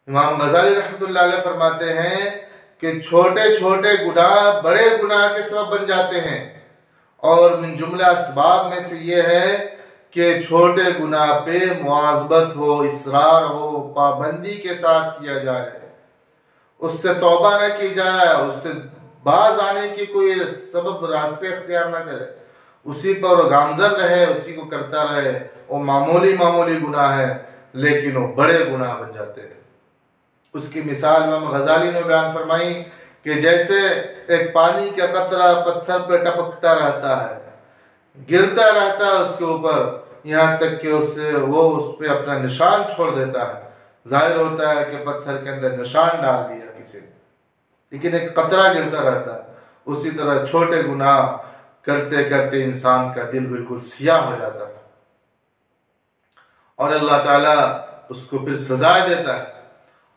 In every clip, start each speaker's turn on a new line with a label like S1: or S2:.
S1: امام غزالی رحمۃ اللہ علیہ فرماتے ہیں کہ چھوٹے چھوٹے گناہ بڑے گناہ کے سبب بن جاتے ہیں، اور من جملہ اسباب میں سے یہ ہے کہ چھوٹے گناہ پہ مواظبت ہو، اصرار ہو، پابندی کے ساتھ کیا جائے، اس سے توبہ نہ کی جائے، اس سے باز آنے کی کوئی سبب راستے اختیار نہ کرے، اسی پر گامزن رہے، اسی کو کرتا رہے۔ وہ معمولی گناہ ہے لیکن وہ بڑے گناہ بن جاتے ہیں۔ اس کی مثال امام غزالی نے بیان فرمائی کہ جیسے ایک پانی کا قطرہ پتھر پہ ٹپکتا رہتا ہے، گرتا رہتا ہے اس کے اوپر، یہاں تک کہ وہ اس پہ اپنا نشان چھوڑ دیتا ہے، ظاہر ہوتا ہے کہ پتھر کے اندر نشان ڈال دیا کسی نے، لیکن ایک قطرہ گرتا رہتا ہے۔ اسی طرح چھوٹے گناہ کرتے کرتے انسان کا دل بالکل سیاہ ہو جاتا ہے، اور اللہ تعالیٰ اس کو پھر سزا دیتا ہے۔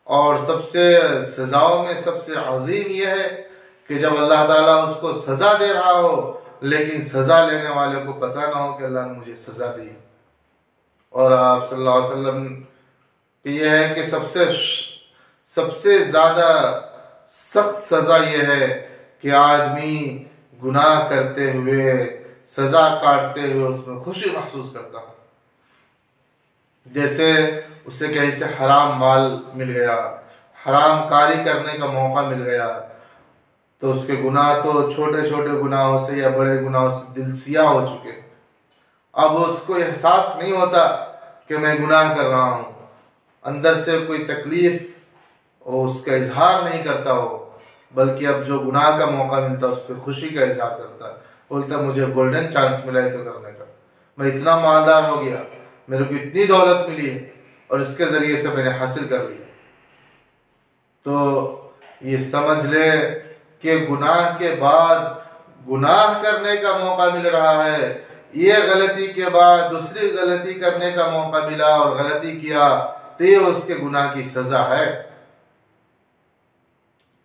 S1: اور سب سے سزاؤں میں سب سے عظیم یہ ہے کہ جب اللہ تعالیٰ اس کو سزا دے رہا ہو لیکن سزا لینے والے کو پتہ نہ ہو کہ اللہ نے مجھے سزا دی۔ اور آپ صلی اللہ علیہ وسلم کہ یہ ہے کہ سب سے زیادہ سخت سزا یہ ہے کہ آدمی گناہ کرتے ہوئے، سزا کاٹتے ہوئے اس میں خوشی محسوس کرتا ہے۔ جیسے اسے کہیں سے حرام مال مل گیا، حرام کاری کرنے کا موقع مل گیا، تو اس کے گناہ تو چھوٹے چھوٹے گناہوں سے یا بڑے گناہوں سے دل سیاہ ہو چکے، اب اس کو احساس نہیں ہوتا کہ میں گناہ کر رہا ہوں، اندر سے کوئی تکلیف اور اس کا اظہار نہیں کرتا ہو، بلکہ اب جو گناہ کا موقع ملتا ہے اس پہ خوشی کا اظہار کرتا ہے، بولتا مجھے گولڈن چانس ملا ہے تو کرنے کا، میں اتنا مالدار ہو گیا، میرے کو اتنی دولت ملی ہے اور اس کے ذریعے سے میں نے حاصل کر لیا۔ تو یہ سمجھ لے کہ گناہ کے بعد گناہ کرنے کا موقع مل رہا ہے، یہ غلطی کے بعد دوسری غلطی کرنے کا موقع ملا اور غلطی کیا تو یہ اس کے گناہ کی سزا ہے۔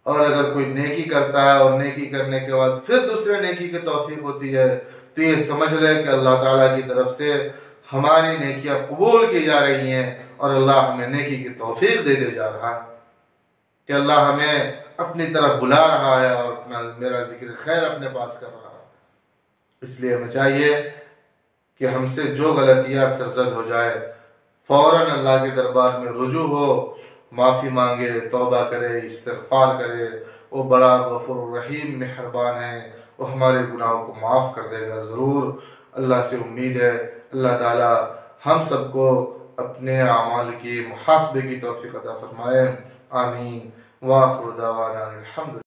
S1: اور اگر کوئی نیکی کرتا ہے اور نیکی کرنے کے بعد پھر دوسرے نیکی کی توفیق ہوتی ہے تو یہ سمجھ لے کہ اللہ تعالیٰ کی طرف سے ہماری نیکیاں قبول کی جا رہی ہیں اور اللہ ہمیں نیکی کی توفیق دے جا رہا ہے، کہ اللہ ہمیں اپنی طرف بلا رہا ہے اور میرا ذکر خیر اپنے پاس کر رہا ہے۔ اس لیے ہمیں چاہیے کہ ہم سے جو غلطیاں سرزد ہو جائے فوراً اللہ کے دربار میں رجوع ہو، معافی مانگے، توبہ کرے، استغفار کرے۔ وہ بڑا غفور الرحیم مہربان ہے، وہ ہمارے گناہوں کو معاف کر دے گا ضرور۔ اللہ سے امید ہے اللہ تعالی ہم سب کو اپنے اعمال کی محاسبے کی توفیق عطا فرمائے، آمین۔ وآخر دعوانا الحمد